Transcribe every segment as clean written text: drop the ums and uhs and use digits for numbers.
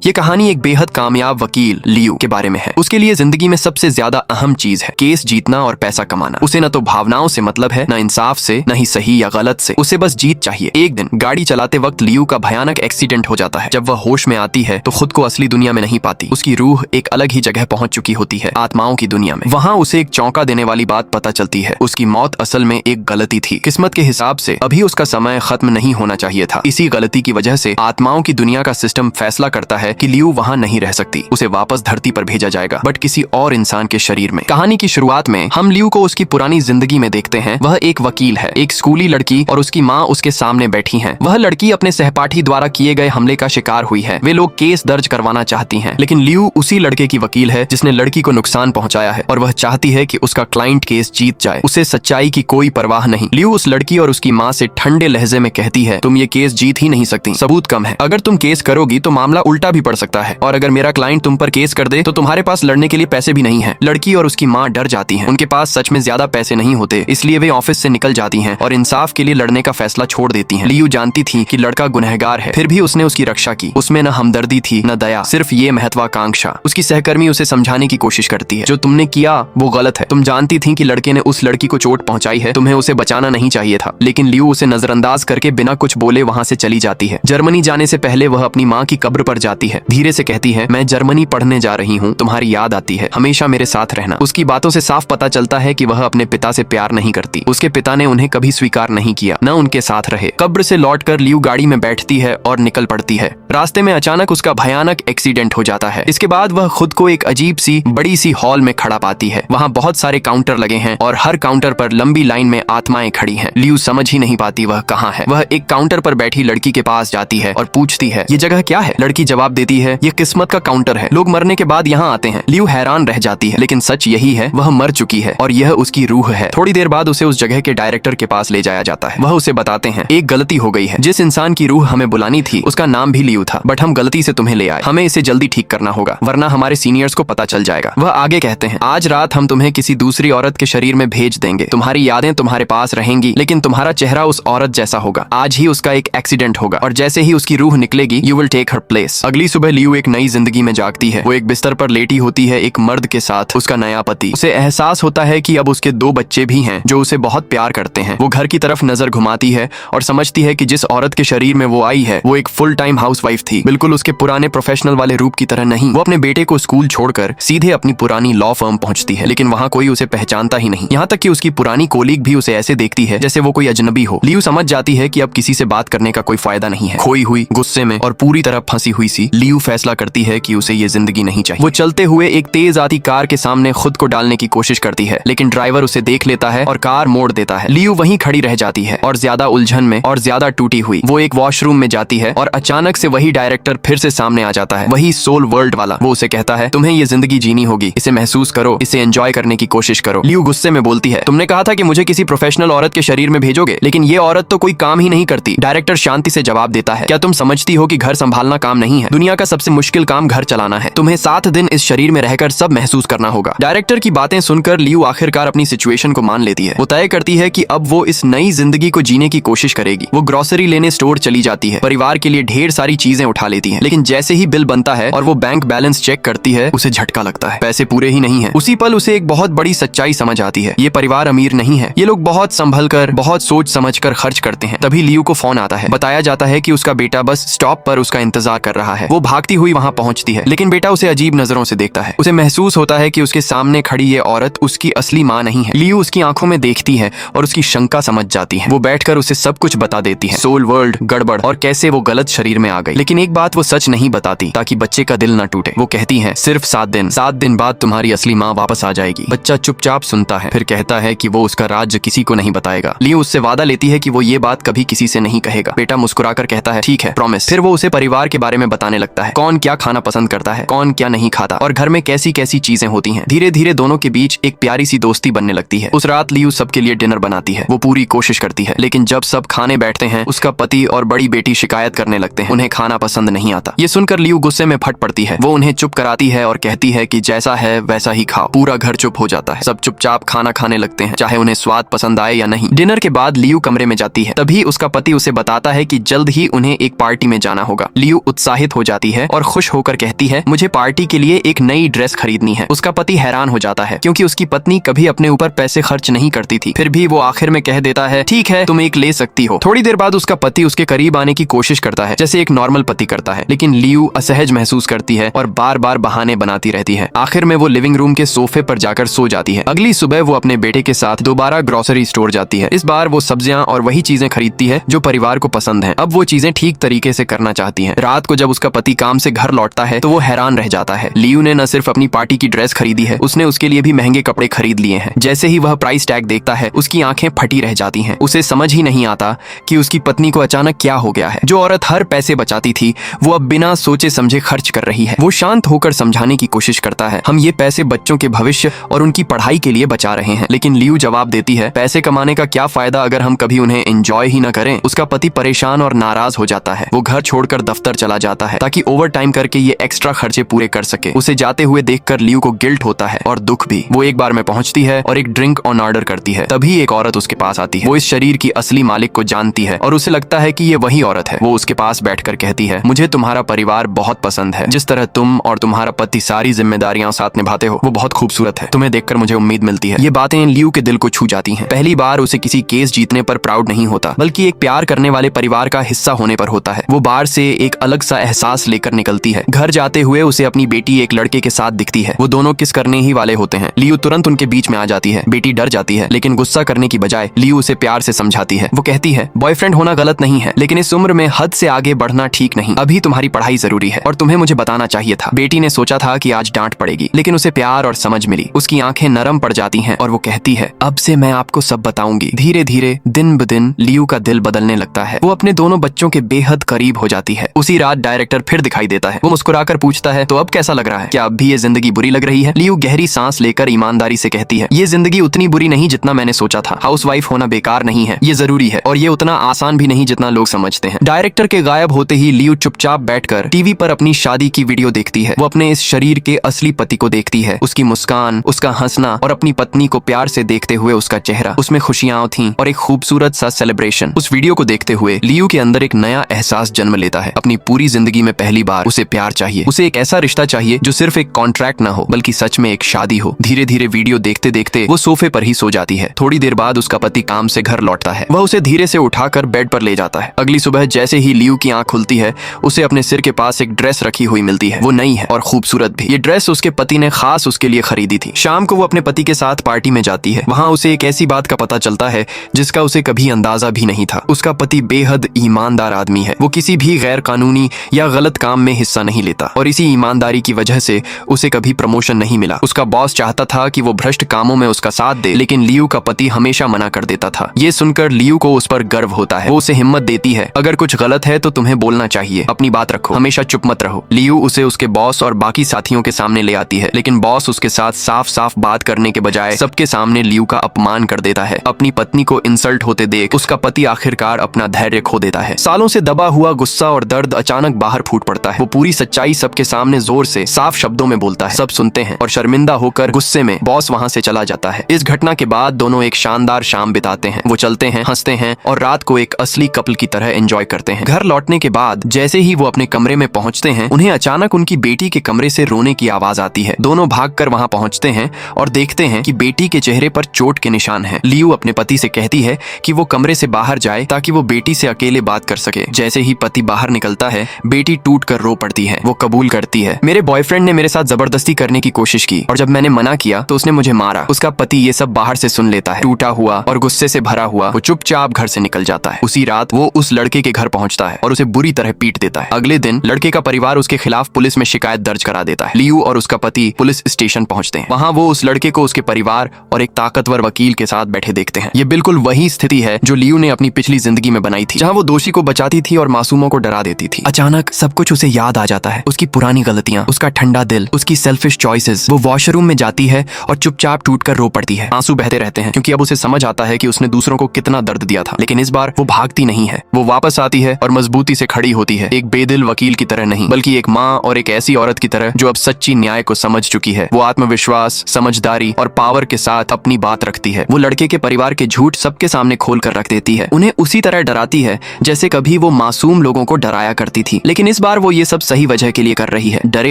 ये कहानी एक बेहद कामयाब वकील लियू के बारे में है। उसके लिए जिंदगी में सबसे ज्यादा अहम चीज है केस जीतना और पैसा कमाना। उसे न तो भावनाओं से मतलब है, न इंसाफ से, न ही सही या गलत से। उसे बस जीत चाहिए। एक दिन गाड़ी चलाते वक्त लियू का भयानक एक्सीडेंट हो जाता है। जब वह होश में आती है तो खुद को असली दुनिया में नहीं पाती। उसकी रूह एक अलग ही जगह पहुंच चुकी होती है, आत्माओं की दुनिया में। वहाँ उसे एक चौंका देने वाली बात पता चलती है। उसकी मौत असल में एक गलती थी। किस्मत के हिसाब से अभी उसका समय खत्म नहीं होना चाहिए था। इसी गलती की वजह से आत्माओं की दुनिया का सिस्टम फैसला करता है कि लियू वहाँ नहीं रह सकती। उसे वापस धरती पर भेजा जाएगा, बट किसी और इंसान के शरीर में। कहानी की शुरुआत में हम लियू को उसकी पुरानी जिंदगी में देखते हैं। वह एक वकील है। एक स्कूली लड़की और उसकी माँ उसके सामने बैठी हैं। वह लड़की अपने सहपाठी द्वारा किए गए हमले का शिकार हुई है। वे लोग केस दर्ज करवाना चाहती हैं, लेकिन लियू उसी लड़के की वकील है जिसने लड़की को नुकसान पहुंचाया है और वह चाहती है कि उसका क्लाइंट केस जीत जाए। उसे सच्चाई की कोई परवाह नहीं। लियू उस लड़की और उसकी माँ से ठंडे लहजे में कहती है, तुम ये केस जीत ही नहीं सकती, सबूत कम है। अगर तुम केस करोगी तो मामला उल्टा भी पड़ सकता है, और अगर मेरा क्लाइंट तुम पर केस कर दे तो तुम्हारे पास लड़ने के लिए पैसे भी नहीं है। लड़की और उसकी माँ डर जाती हैं। उनके पास सच में ज्यादा पैसे नहीं होते, इसलिए वे ऑफिस से निकल जाती हैं और इंसाफ के लिए लड़ने का फैसला छोड़ देती हैं। लियू जानती थी कि लड़का गुनहगार है, फिर भी उसने उसकी रक्षा की। उसमें न हमदर्दी थी न दया, सिर्फ ये महत्वाकांक्षा। उसकी सहकर्मी उसे समझाने की कोशिश करती है, जो तुमने किया वो गलत है। तुम जानती थी कि लड़के ने उस लड़की को चोट पहुंचाई है, तुम्हें उसे बचाना नहीं चाहिए था। लेकिन लियू उसे नजरअंदाज करके बिना कुछ बोले वहां से चली जाती है। जर्मनी जाने से पहले वह अपनी माँ की कब्र पर जाती है। धीरे से कहती है, मैं जर्मनी पढ़ने जा रही हूँ, तुम्हारी याद आती है, हमेशा मेरे साथ रहना। उसकी बातों से साफ पता चलता है कि वह अपने पिता से प्यार नहीं करती। उसके पिता ने उन्हें कभी स्वीकार नहीं किया, न उनके साथ रहे। कब्र से लौटकर लियू गाड़ी में बैठती है और निकल पड़ती है। रास्ते में अचानक उसका भयानक एक्सीडेंट हो जाता है। इसके बाद वह खुद को एक अजीब सी बड़ी सी हॉल में खड़ा पाती है। वहाँ बहुत सारे काउंटर लगे हैं और हर काउंटर पर लंबी लाइन में आत्माएं खड़ी हैं। लियू समझ ही नहीं पाती वह कहाँ है। वह एक काउंटर पर बैठी लड़की के पास जाती है और पूछती है, ये जगह क्या है? लड़की जवाब देती है, ये किस्मत का काउंटर है, लोग मरने के बाद यहाँ आते हैं। लियू हैरान रह जाती है, लेकिन सच यही है, वह मर चुकी है और यह उसकी रूह है। थोड़ी देर बाद उसे उस जगह के डायरेक्टर के पास ले जाया जाता है। वह उसे बताते हैं, एक गलती हो गई है। जिस इंसान की रूह हमें बुलानी थी उसका नाम भी लियू था, बट हम गलती से तुम्हें ले आए। हमें इसे जल्दी ठीक करना होगा, वरना हमारे सीनियर्स को पता चल जाएगा। वह आगे कहते हैं, आज रात हम तुम्हें किसी दूसरी औरत के शरीर में भेज देंगे। तुम्हारी यादें तुम्हारे पास रहेंगी, लेकिन तुम्हारा चेहरा उस औरत जैसा होगा। आज ही उसका एक एक्सीडेंट होगा और जैसे ही उसकी रूह निकलेगी, you will take her place. अगली सुबह लियू एक नई जिंदगी में जागती है। वो एक बिस्तर पर लेटी होती है, एक मर्द के साथ, उसका नया पति। उसे एहसास होता है कि अब उसके 2 बच्चे भी हैं जो उसे बहुत प्यार करते हैं। वो घर की तरफ नजर घुमाती है और समझती है कि जिस औरत के शरीर में वो आई है वो एक फुल टाइम हाउसवाइफ थी, बिल्कुल उसके पुराने प्रोफेशनल वाले रूप की तरह नहीं। वो अपने बेटे को स्कूल छोड़कर सीधे अपनी पुरानी लॉ फर्म पहुंचती है, लेकिन वहाँ कोई उसे पहचानता ही नहीं। यहाँ तक कि उसकी पुरानी कोलीग भी उसे ऐसे देखती है जैसे वो कोई अजनबी हो। लियू समझ जाती है कि अब किसी से बात करने का कोई फायदा नहीं है। खोई हुई, गुस्से में और पूरी तरह फंसी हुई सी, लियू फैसला करती है कि उसे ये जिंदगी नहीं चाहिए। वो चलते हुए एक तेज आती कार के सामने खुद को डालने की कोशिश करती है, लेकिन ड्राइवर उसे देख लेता है और कार मोड़ देता है। लियू वहीं खड़ी रह जाती है और ज्यादा उलझन में और ज्यादा टूटी हुई। वो एक वॉशरूम में जाती है और अचानक से वही डायरेक्टर फिर से सामने आ जाता है, वही सोल वर्ल्ड वाला। वो उसे कहता है, तुम्हें ये जिंदगी जीनी होगी, इसे महसूस करो, इसे एंजॉय करने की कोशिश करो। लियू गुस्से में बोलती है, तुमने कहा था कि मुझे किसी प्रोफेशनल औरत के शरीर में भेजोगे, लेकिन ये औरत तो कोई काम ही नहीं करती। डायरेक्टर शांति से जवाब देता है, क्या तुम समझती हो कि घर संभालना काम नहीं है? दुनिया का सबसे मुश्किल काम घर चलाना है। तुम्हें 7 दिन इस शरीर में रहकर सब महसूस करना होगा। डायरेक्टर की बातें सुनकर लियू आखिरकार अपनी सिचुएशन को मान लेती है। वो तय करती है कि अब वो इस नई जिंदगी को जीने की कोशिश करेगी। वो ग्रोसरी लेने स्टोर चली जाती है, परिवार के लिए ढेर सारी चीजें उठा लेती है, लेकिन जैसे ही बिल बनता है और वो बैंक बैलेंस चेक करती है, उसे झटका लगता है, पैसे पूरे ही नहीं है। उसी पल उसे एक बहुत बड़ी सच्चाई समझ आती है, ये परिवार अमीर नहीं है। ये लोग बहुत संभल कर, बहुत सोच समझ कर खर्च करते हैं। तभी लियू को फोन आता है। बताया जाता है कि उसका बेटा बस स्टॉप पर उसका इंतजार कर रहा है। वो भागती हुई वहां पहुंचती है, लेकिन बेटा उसे अजीब नजरों से देखता है। उसे महसूस होता है कि उसके सामने खड़ी ये औरत उसकी असली माँ नहीं है। लियू उसकी आंखों में देखती है और उसकी शंका समझ जाती है। वो बैठकर उसे सब कुछ बता देती है, सोल वर्ल्ड, गड़बड़ और कैसे वो गलत शरीर में आ गई। लेकिन एक बात वो सच नहीं बताती, ताकि बच्चे का दिल न टूटे। वो कहती है, सिर्फ 7 दिन बाद तुम्हारी असली माँ वापस आ जाएगी। बच्चा चुपचाप सुनता है, फिर कहता है कि वो उसका राज किसी को नहीं बताएगा। लियू उससे वादा लेती है कि वो ये बात कभी किसी से नहीं कहेगा। बेटा मुस्कुराकर कहता है, ठीक है, प्रॉमिस। फिर वो उसे परिवार के बारे में बताने लगता है, कौन क्या खाना पसंद करता है, कौन क्या नहीं खाता और घर में कैसी कैसी चीजें होती हैं। धीरे धीरे दोनों के बीच एक प्यारी सी दोस्ती बनने लगती है। उस रात लियू सबके लिए डिनर बनाती है। वो पूरी कोशिश करती है, लेकिन जब सब खाने बैठते हैं उसका पति और बड़ी बेटी शिकायत करने लगते हैं, उन्हें खाना पसंद नहीं आता। ये सुनकर लियू गुस्से में फट पड़ती है। वो उन्हें चुप कराती है और कहती है कि जैसा है वैसा ही खाओ। पूरा घर चुप हो जाता है, सब चुपचाप खाना खाने लगते हैं, चाहे उन्हें स्वाद पसंद आए या नहीं। डिनर के बाद लियू कमरे में जाती है, तभी उसका पति उसे बताता है कि जल्द ही उन्हें एक पार्टी में जाना होगा। लियू उत्साहित हो जाती जाती है और खुश होकर कहती है, मुझे पार्टी के लिए एक नई ड्रेस खरीदनी है। उसका पति हैरान हो जाता है क्योंकि उसकी पत्नी कभी अपने ऊपर पैसे खर्च नहीं करती थी। फिर भी वो आखिर में कह देता है, ठीक है, तुम एक ले सकती हो। थोड़ी देर बाद उसका पति उसके करीब आने की कोशिश करता है जैसे एक नॉर्मल पति करता है, लेकिन लियू असहज महसूस करती है और बार बार बहाने बनाती रहती है। आखिर में वो लिविंग रूम के सोफे पर जाकर सो जाती है। अगली सुबह वो अपने बेटे के साथ दोबारा ग्रोसरी स्टोर जाती है। इस बार वो सब्जियां और वही चीजें खरीदती है जो परिवार को पसंद है। अब वो चीजें ठीक तरीके से करना चाहती है। रात को जब उसका पति काम से घर लौटता है तो वो हैरान रह जाता है। लियू ने न सिर्फ अपनी पार्टी की ड्रेस खरीदी है, उसने उसके लिए भी महंगे कपड़े खरीद लिए हैं। जैसे ही वह प्राइस टैग देखता है उसकी आंखें फटी रह जाती हैं। उसे समझ ही नहीं आता कि उसकी पत्नी को अचानक क्या हो गया है। जो औरत हर पैसे बचाती थी वो अब बिना सोचे समझे खर्च कर रही है। वो शांत होकर समझाने की कोशिश करता है, हम ये पैसे बच्चों के भविष्य और उनकी पढ़ाई के लिए बचा रहे हैं। लेकिन लियू जवाब देती है, पैसे कमाने का क्या फायदा अगर हम कभी उन्हें एंजॉय ही न करें। उसका पति परेशान और नाराज हो जाता है। वो घर छोड़कर दफ्तर चला जाता है ताकि ओवर टाइम करके ये एक्स्ट्रा खर्चे पूरे कर सके। उसे जाते हुए देखकर लियू को गिल्ट होता है और दुख भी। वो एक बार में पहुंचती है और एक ड्रिंक ऑन ऑर्डर करती है। तभी एक औरत उसके पास आती है। वो इस शरीर की असली मालिक को जानती है और उसे लगता है कि ये वही औरत है। वो उसके पास बैठकर कहती है, मुझे तुम्हारा परिवार बहुत पसंद है। जिस तरह तुम और तुम्हारा पति सारी जिम्मेदारियां साथ निभाते हो वो बहुत खूबसूरत है। तुम्हें देखकर मुझे उम्मीद मिलती है। ये बातें लियू के दिल को छू जाती हैं। पहली बार उसे किसी केस जीतने पर प्राउड नहीं होता, बल्कि एक प्यार करने वाले परिवार का हिस्सा होने पर होता है। वो बार से एक अलग सा एहसास लेकर निकलती है। घर जाते हुए उसे अपनी बेटी एक लड़के के साथ दिखती है। वो दोनों किस करने ही वाले होते हैं। लियू तुरंत उनके बीच में आ जाती है। बेटी डर जाती है, लेकिन गुस्सा करने की बजाय लियू उसे प्यार से समझाती है। वो कहती है, बॉयफ्रेंड होना गलत नहीं है, लेकिन इस उम्र में हद से आगे बढ़ना ठीक नहीं। अभी तुम्हारी पढ़ाई जरूरी है और तुम्हें मुझे बताना चाहिए था। बेटी ने सोचा था कि आज डांट पड़ेगी, लेकिन उसे प्यार और समझ मिली। उसकी आंखें नरम पड़ जाती हैं और वो कहती है, अब से मैं आपको सब बताऊंगी। धीरे धीरे दिन ब दिन लियू का दिल बदलने लगता है। वो अपने दोनों बच्चों के बेहद करीब हो जाती है। उसी रात डायरेक्टर फिर दिखाई देता है। वो मुस्कुराकर पूछता है, तो अब कैसा लग रहा है? क्या अब भी ये जिंदगी बुरी लग रही है? लियू गहरी सांस लेकर ईमानदारी से कहती है, ये जिंदगी उतनी बुरी नहीं जितना मैंने सोचा था। हाउसवाइफ होना बेकार नहीं है, ये जरूरी है और ये उतना आसान भी नहीं जितना लोग समझते हैं। डायरेक्टर के गायब होते ही लियू चुपचाप बैठकर टीवी पर अपनी शादी की वीडियो देखती है। वो अपने इस शरीर के असली पति को देखती है। उसकी मुस्कान, उसका हंसना और अपनी पत्नी को प्यार से देखते हुए उसका चेहरा, उसमें खुशियां थीं और एक खूबसूरत सा सेलिब्रेशन। उस वीडियो को देखते हुए लियू के अंदर एक नया एहसास जन्म लेता है। अपनी पूरी जिंदगी में पहली बार उसे प्यार चाहिए। उसे एक ऐसा रिश्ता चाहिए जो सिर्फ एक कॉन्ट्रैक्ट न हो, बल्कि सच में एक शादी हो। धीरे धीरे वीडियो देखते देखते वो सोफे पर ही सो जाती है। थोड़ी देर बाद उसका पति काम से घर लौटता है। वह उसे धीरे से उठाकर बेड पर ले जाता है। अगली सुबह जैसे ही लियू की आंख खुलती है उसे अपने सिर के पास एक ड्रेस रखी हुई मिलती है। वो नई है और खूबसूरत भी। ये ड्रेस उसके पति ने खास उसके लिए खरीदी थी। शाम को वो अपने पति के साथ पार्टी में जाती है। वहाँ उसे एक ऐसी बात का पता चलता है जिसका उसे कभी अंदाजा भी नहीं था। उसका पति बेहद ईमानदार आदमी है। वो किसी भी गैर कानूनी या गलत काम में हिस्सा नहीं लेता और इसी ईमानदारी की वजह से उसे कभी प्रमोशन नहीं मिला। उसका बॉस चाहता था कि वो भ्रष्ट कामों में उसका साथ दे, लेकिन लियू का पति हमेशा मना कर देता था। ये सुनकर लियू को उस पर गर्व होता है। वो उसे हिम्मत देती है, अगर कुछ गलत है तो तुम्हें बोलना चाहिए, अपनी बात रखो, हमेशा चुप मत रहो। लियू उसे उसके बॉस और बाकी साथियों के सामने ले आती है, लेकिन बॉस उसके साथ साफ साफ बात करने के बजाय सबके सामने लियू का अपमान कर देता है। अपनी पत्नी को इंसल्ट होते देख उसका पति आखिरकार अपना धैर्य खो देता है। सालों से दबा हुआ गुस्सा और दर्द अचानक बाहर फूट पड़ता है। वो पूरी सच्चाई सबके सामने जोर से साफ शब्दों में बोलता है। सब सुनते हैं और शर्मिंदा होकर गुस्से में बॉस वहाँ से चला जाता है। इस घटना के बाद दोनों एक शानदार शाम बिताते हैं। वो चलते हैं, हंसते हैं और रात को एक असली कपल की तरह एंजॉय करते हैं। घर लौटने के बाद जैसे ही वो अपने कमरे में पहुंचते हैं उन्हें अचानक उनकी बेटी के कमरे से रोने की आवाज आती है। दोनों भागकर वहां पहुंचते हैं और देखते हैं कि बेटी के चेहरे पर चोट के निशान हैं। लियू अपने पति से कहती है कि वो कमरे से बाहर जाए ताकि वो बेटी से अकेले बात कर सके। जैसे ही पति बाहर निकलता है बेटी टूट कर रो पड़ती है। वो कबूल करती है, मेरे बॉयफ्रेंड ने मेरे साथ जबरदस्ती करने की कोशिश की और जब मैंने मना किया तो उसने मुझे मारा। उसका पति ये सब बाहर से सुन लेता है। टूटा हुआ और गुस्से से भरा हुआ वो चुपचाप घर से निकल जाता है। उसी रात वो उस लड़के के घर पहुंचता है और उसे बुरी तरह पीट देता है। अगले दिन लड़के का परिवार उसके खिलाफ पुलिस में शिकायत दर्ज करा देता है। लियू और उसका पति पुलिस स्टेशन पहुंचते हैं। वहाँ वो उस लड़के को उसके परिवार और एक ताकतवर वकील के साथ बैठे देखते हैं। ये बिल्कुल वही स्थिति है जो लियू ने अपनी पिछली जिंदगी में बनाई थी, जहाँ वो दोषी को बचाती थी और मासूमों को डरा देती थी। अचानक सब कुछ उसे याद आ जाता है, उसकी पुरानी गलतियां, उसका ठंडा दिल, उसकी सेल्फिश चॉइसेस। वो वॉशरूम में जाती है और चुपचाप टूटकर रो पड़ती है। आंसू बहते रहते हैं क्योंकि अब उसे समझ आता है कि उसने दूसरों को कितना दर्द दिया था। लेकिन इस बार वो भागती नहीं है। वो वापस आती है और मजबूती से खड़ी होती है, एक बेदिल वकील की तरह नहीं, बल्कि एक माँ और एक ऐसी औरत की तरह जो अब सच्ची न्याय को समझ चुकी है। वो आत्मविश्वास, समझदारी और पावर के साथ अपनी बात रखती है। वो लड़के के परिवार के झूठ सबके सामने खोल कर रख देती है। उन्हें उसी तरह डराती है जैसे कभी वो मासूम लोगों को डराया करती थी। लेकिन इस इस बार वो ये सब सही वजह के लिए कर रही है। डरे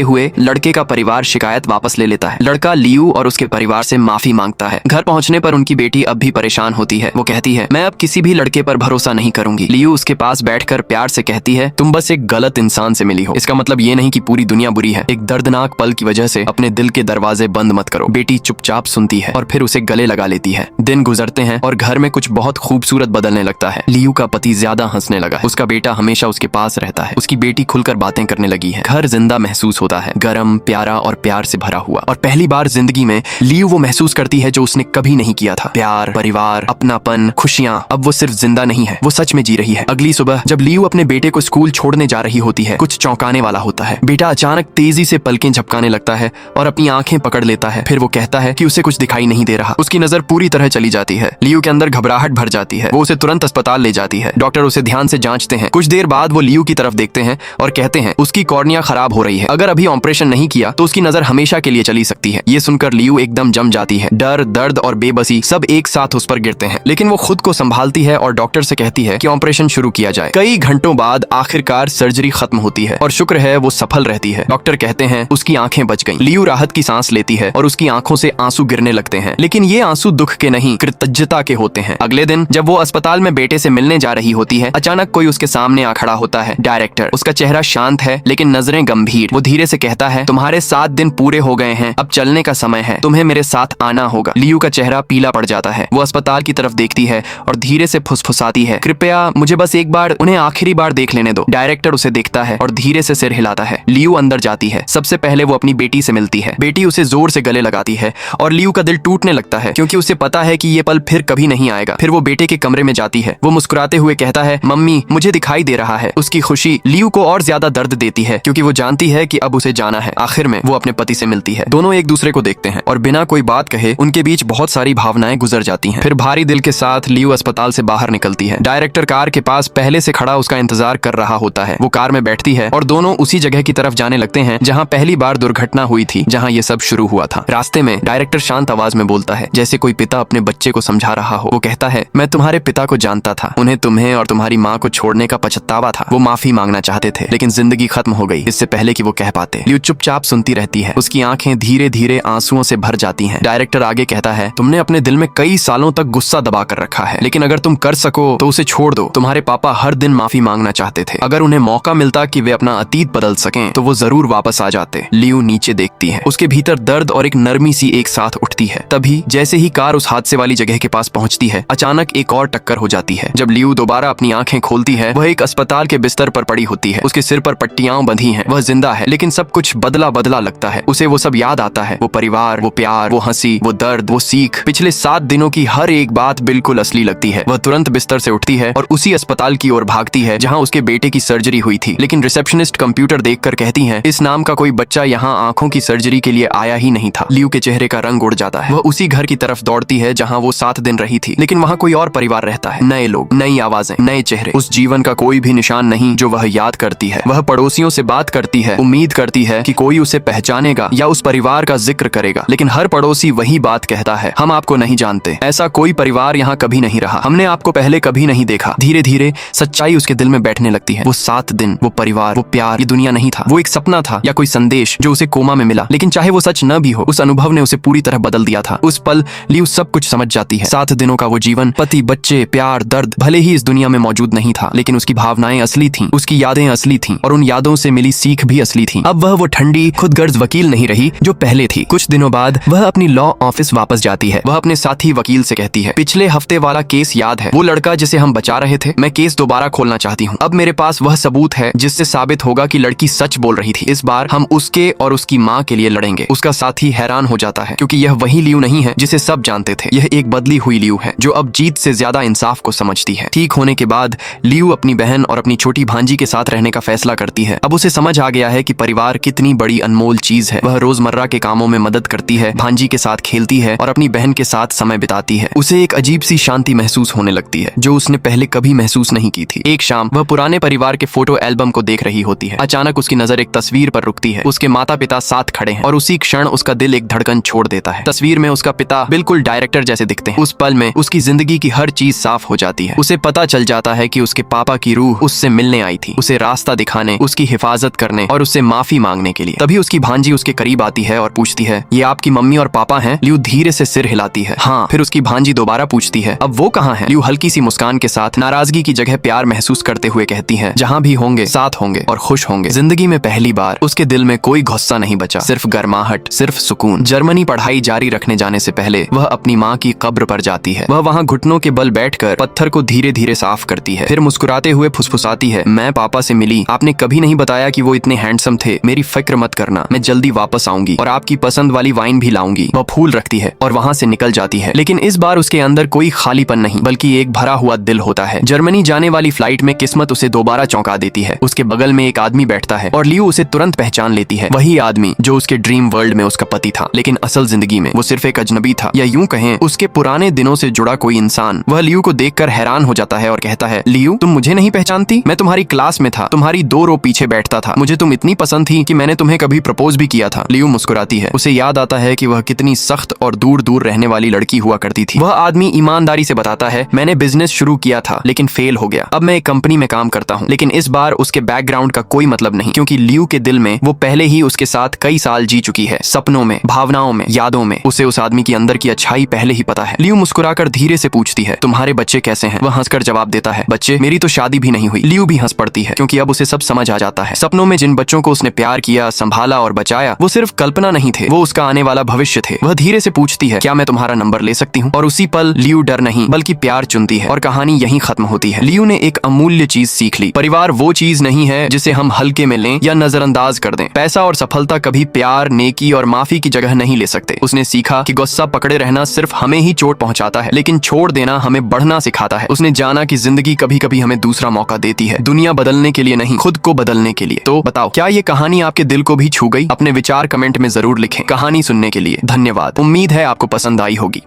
हुए लड़के का परिवार शिकायत वापस ले लेता है। लड़का लियू और उसके परिवार से माफी मांगता है। घर पहुंचने पर उनकी बेटी अब भी परेशान होती है। वो कहती है, मैं अब किसी भी लड़के पर भरोसा नहीं करूंगी। लियू उसके पास बैठकर प्यार से कहती है, तुम बस एक गलत इंसान से मिली हो। इसका मतलब ये नहीं कि पूरी दुनिया बुरी है। एक दर्दनाक पल की वजह से अपने दिल के दरवाजे बंद मत करो। बेटी चुपचाप सुनती है और फिर उसे गले लगा लेती है। दिन गुजरते हैं और घर में कुछ बहुत खूबसूरत बदलने लगता है। लियू का पति ज्यादा हंसने लगा है। उसका बेटा हमेशा उसके पास रहता है। उसकी बेटी खुलकर बातें करने लगी है। घर जिंदा महसूस होता है, गरम, प्यारा और प्यार से भरा हुआ। और पहली बार जिंदगी में लियू वो महसूस करती है जो उसने कभी नहीं किया था। प्यार, परिवार, अपनापन, खुशियां। अब वो सिर्फ जिंदा नहीं है, वो सच में जी रही है। अगली सुबह जब लियू अपने बेटे को स्कूल छोड़ने जा रही होती है, कुछ चौंकाने वाला होता है। बेटा अचानक तेजी से पलकें झपकाने लगता है और अपनी आंखें पकड़ लेता है। फिर वो कहता है कि उसे कुछ दिखाई नहीं दे रहा। उसकी नजर पूरी तरह चली जाती है। लियू के अंदर घबराहट भर जाती है। वो उसे तुरंत अस्पताल ले जाती है। डॉक्टर उसे ध्यान से जांचते हैं। कुछ देर बाद वो लियू की तरफ देखते हैं और कहते हैं, उसकी कॉर्निया खराब हो रही है। अगर अभी ऑपरेशन नहीं किया तो उसकी नजर हमेशा के लिए चली सकती है। ये सुनकर लियू एकदम जम जाती है। डर, दर्द और बेबसी सब एक साथ उस पर गिरते हैं, लेकिन वो खुद को संभालती है और डॉक्टर से कहती है कि ऑपरेशन शुरू किया जाए। कई घंटों बाद आखिरकार सर्जरी खत्म होती है और शुक्र है वो सफल रहती है। डॉक्टर कहते हैं उसकी आंखें बच गईं। लियू राहत की सांस लेती है और उसकी आंखों से आंसू गिरने लगते हैं, लेकिन ये आंसू दुख के नहीं, कृतज्ञता के होते हैं। अगले दिन जब वो अस्पताल में बेटे से मिलने जा रही होती है, अचानक कोई उसके सामने आ खड़ा होता है। डायरेक्टर। उसका चेहरा शांत है लेकिन नजरें गंभीर। वो धीरे से कहता है, तुम्हारे 7 दिन पूरे हो गए हैं, अब चलने का समय है, तुम्हें मेरे साथ आना होगा। लियू का चेहरा पीला पड़ जाता है। वो अस्पताल की तरफ देखती है और धीरे से फुसफुसाती है, कृपया मुझे बस एक बार उन्हें आखिरी बार देख लेने दो। डायरेक्टर उसे देखता है और धीरे से सिर हिलाता है। लियू अंदर जाती है। सबसे पहले वो अपनी बेटी से मिलती है। बेटी उसे जोर से गले लगाती है और लियू का दिल टूटने लगता है क्योंकि उसे पता है कि ये पल फिर कभी नहीं आएगा। फिर वो बेटे के कमरे में जाती है। वो मुस्कुराते हुए कहता है, मम्मी मुझे दिखाई दे रहा है। उसकी खुशी लियू को और ज्यादा दर्द देती है क्योंकि वो जानती है कि अब उसे जाना है। आखिर में वो अपने पति से मिलती है। दोनों एक दूसरे को देखते हैं और बिना कोई बात कहे उनके बीच बहुत सारी भावनाएं गुजर जाती हैं। फिर भारी दिल के साथ लियू अस्पताल से बाहर निकलती है। डायरेक्टर कार के पास पहले से खड़ा उसका इंतजार कर रहा होता है। वो कार में बैठती है और दोनों उसी जगह की तरफ जाने लगते हैं जहाँ पहली बार दुर्घटना हुई थी, जहाँ ये सब शुरू हुआ था। रास्ते में डायरेक्टर शांत आवाज में बोलता है, जैसे कोई पिता अपने बच्चे को समझा रहा हो। वो कहता है, मैं तुम्हारे पिता को जानता था, उन्हें तुम्हें और तुम्हारी माँ को छोड़ने का पछतावा था। वो माफी मांगना चाहते थे लेकिन जिंदगी खत्म हो गई इससे पहले कि वो कह पाते। लियू चुपचाप सुनती रहती है। उसकी आंखें धीरे धीरे आंसुओं से भर जाती हैं। डायरेक्टर आगे कहता है, तुमने अपने दिल में कई सालों तक गुस्सा दबा कर रखा है, लेकिन अगर तुम कर सको तो उसे छोड़ दो। तुम्हारे पापा हर दिन माफी मांगना चाहते थे। अगर उन्हें मौका मिलता कि वे अपना अतीत बदल सकें तो वो जरूर वापस आ जाते। लियू नीचे देखती है। उसके भीतर दर्द और एक नरमी सी एक साथ उठती है। तभी जैसे ही कार उस हादसे वाली जगह के पास पहुंचती है, अचानक एक और टक्कर हो जाती है। जब लियू दोबारा अपनी आंखें खोलती है, वह एक अस्पताल के बिस्तर पर पड़ी होती है। उसके सिर पर पट्टियां बंधी हैं। वह जिंदा है लेकिन सब कुछ बदला बदला लगता है। उसे वो सब याद आता है, वो परिवार, वो प्यार, वो हंसी, वो दर्द, वो सीख। पिछले 7 दिनों की हर एक बात बिल्कुल असली लगती है। वह तुरंत बिस्तर से उठती है और उसी अस्पताल की ओर भागती है जहाँ उसके बेटे की सर्जरी हुई थी। लेकिन रिसेप्शनिस्ट कंप्यूटर देखकर कहती है, इस नाम का कोई बच्चा यहाँ आंखों की सर्जरी के लिए आया ही नहीं था। लियू के चेहरे का रंग उड़ जाता है। वह उसी घर की तरफ दौड़ती है जहाँ वो 7 दिन रही थी, लेकिन वहाँ कोई और परिवार रहता है। नए लोग, नई आवाजें, नए चेहरे। उस जीवन का कोई भी निशान नहीं जो वह याद करती है। वह पड़ोसियों से बात करती है, उम्मीद करती है कि कोई उसे पहचानेगा या उस परिवार का जिक्र करेगा, लेकिन हर पड़ोसी वही बात कहता है, हम आपको नहीं जानते। ऐसा कोई परिवार यहाँ कभी नहीं रहा। हमने आपको पहले कभी नहीं देखा। धीरे धीरे सच्चाई उसके दिल में बैठने लगती है। वो 7 दिन, वो परिवार, वो प्यार, ये दुनिया नहीं था। वो एक सपना था या कोई संदेश जो उसे कोमा में मिला। लेकिन चाहे वो सच न भी हो, उस अनुभव ने उसे पूरी तरह बदल दिया था। उस पल लियू सब कुछ समझ जाती है। 7 दिनों का वो जीवन, पति, बच्चे, प्यार, दर्द भले ही इस दुनिया में मौजूद नहीं था, लेकिन उसकी भावनाएं असली थीं, उसकी यादें असली थीं और उन यादों से मिली सीख भी असली थी। अब वह वो ठंडी, खुदगर्ज वकील नहीं रही जो पहले थी। कुछ दिनों बाद वह अपनी लॉ ऑफिस वापस जाती है। वह अपने साथी वकील से कहती है, पिछले हफ्ते वाला केस याद है? वो लड़का जिसे हम बचा रहे थे, मैं केस दोबारा खोलना चाहती हूँ। अब मेरे पास वह सबूत है जिससे साबित होगा कि लड़की सच बोल रही थी। इस बार हम उसके और उसकी माँ के लिए लड़ेंगे। उसका साथी हैरान हो जाता है क्योंकि यह वही लियू नहीं है जिसे सब जानते थे। यह एक बदली हुई लियू है जो अब जीत से ज्यादा इंसाफ को समझती है। ठीक होने के बाद लियू अपनी बहन और अपनी छोटी भांजी के साथ रहने का फैसला करती है। अब उसे समझ आ गया है कि परिवार कितनी बड़ी अनमोल चीज है। वह रोजमर्रा के कामों में मदद करती है, भांजी के साथ खेलती है और अपनी बहन के साथ समय बिताती है। उसे एक अजीब सी शांति महसूस होने लगती है जो उसने पहले कभी महसूस नहीं की थी। एक शाम वह पुराने परिवार के फोटो एल्बम को देख रही होती है। अचानक उसकी नजर एक तस्वीर पर रुकती है। उसके माता पिता साथ खड़े हैं और उसी क्षण उसका दिल एक धड़कन छोड़ देता है। तस्वीर में उसका पिता बिल्कुल डायरेक्टर जैसे दिखते हैं। उस पल में उसकी जिंदगी की हर चीज साफ हो जाती है। उसे पता चल जाता है कि उसके पापा की रूह उससे मिलने आई थी, उसे रास्ता दिखाने, उसकी हिफाजत करने और उससे माफी मांगने के लिए। तभी उसकी भांजी उसके करीब आती है और पूछती है, ये आपकी मम्मी और पापा हैं? लियू धीरे से सिर हिलाती है, हाँ। फिर उसकी भांजी दोबारा पूछती है, अब वो कहाँ है? लियू हल्की सी मुस्कान के साथ नाराजगी की जगह प्यार महसूस करते हुए कहती है, जहाँ भी होंगे साथ होंगे और खुश होंगे। जिंदगी में पहली बार उसके दिल में कोई गुस्सा नहीं बचा, सिर्फ गर्माहट, सिर्फ सुकून। जर्मनी पढ़ाई जारी रखने जाने से पहले वह अपनी माँ की कब्र पर जाती है। वह वहाँ घुटनों के बल बैठकर पत्थर को धीरे धीरे साफ करती है। फिर मुस्कुराते हुए फुसफुसाती है, मैं पापा से मिली, आपने कभी नहीं बताया कि वो इतने हैंडसम थे। मेरी फिक्र मत करना, मैं जल्दी वापस आऊंगी और आपकी पसंद वाली वाइन भी लाऊंगी। वह फूल रखती है और वहाँ से निकल जाती है। लेकिन इस बार उसके अंदर कोई खालीपन नहीं, बल्कि एक भरा हुआ दिल होता है। जर्मनी जाने वाली फ्लाइट में किस्मत उसे दोबारा चौंका देती है। उसके बगल में एक आदमी बैठता है और लियू उसे तुरंत पहचान लेती है। वही आदमी जो उसके ड्रीम वर्ल्ड में उसका पति था, लेकिन असल जिंदगी में वो सिर्फ एक अजनबी था, या यूं कहें उसके पुराने दिनों से जुड़ा कोई इंसान। वह लियू को देखकर हैरान हो जाता है और कहता है, लियू तुम मुझे नहीं पहचानती? मैं तुम्हारी क्लास में था, तुम्हारी 2 रो पीछे बैठता था। मुझे तुम इतनी पसंद थी कि मैंने तुम्हें कभी प्रपोज भी किया था। लियू मुस्कुराती है। उसे याद आता है कि वह कितनी सख्त और दूर दूर रहने वाली लड़की हुआ करती थी। वह आदमी ईमानदारी से बताता है, मैंने बिजनेस शुरू किया था लेकिन फेल हो गया। अब मैं एक कंपनी में काम करता हूँ। लेकिन इस बार उसके बैकग्राउंड का कोई मतलब नहीं, क्योंकि लियू के दिल में वो पहले ही उसके साथ कई साल जी चुकी है। सपनों में, भावनाओं में, यादों में उसे उस आदमी के अंदर की अच्छाई पहले ही पता है। लियू मुस्कुराकर धीरे से पूछती है, तुम्हारे बच्चे कैसे हैं? वह हंसकर जवाब देता है, बच्चे? मेरी तो शादी भी नहीं हुई। लियू भी हंस पड़ती है, क्योंकि अब उसे सब समझ आ जाता है। सपनों में जिन बच्चों को उसने प्यार किया, संभाला और बचाया, वो सिर्फ कल्पना नहीं थे, वो उसका आने वाला भविष्य थे। वह धीरे से पूछती है, क्या मैं तुम्हारा नंबर ले सकती हूँ? और उसी पल लियू डर नहीं बल्कि प्यार चुनती है और कहानी यहीं खत्म होती है। लियू ने एक अमूल्य चीज सीख ली, परिवार वो चीज नहीं है जिसे हम हल्के में लें या नजरअंदाज कर दें। पैसा और सफलता कभी प्यार, नेकी और माफी की जगह नहीं ले सकते। उसने सीखा कि गुस्सा पकड़े रहना सिर्फ हमें ही चोट पहुंचाता है, लेकिन छोड़ देना हमें बढ़ना सिखाता है। उसने जाना कि जिंदगी कभी कभी हमें दूसरा मौका देती है, दुनिया बदलने के लिए नहीं, खुद को बदलने के लिए। तो बताओ, क्या ये कहानी आपके दिल को भी छू गई? अपने विचार कमेंट में जरूर लिखें। कहानी सुनने के लिए धन्यवाद। उम्मीद है आपको पसंद आई होगी।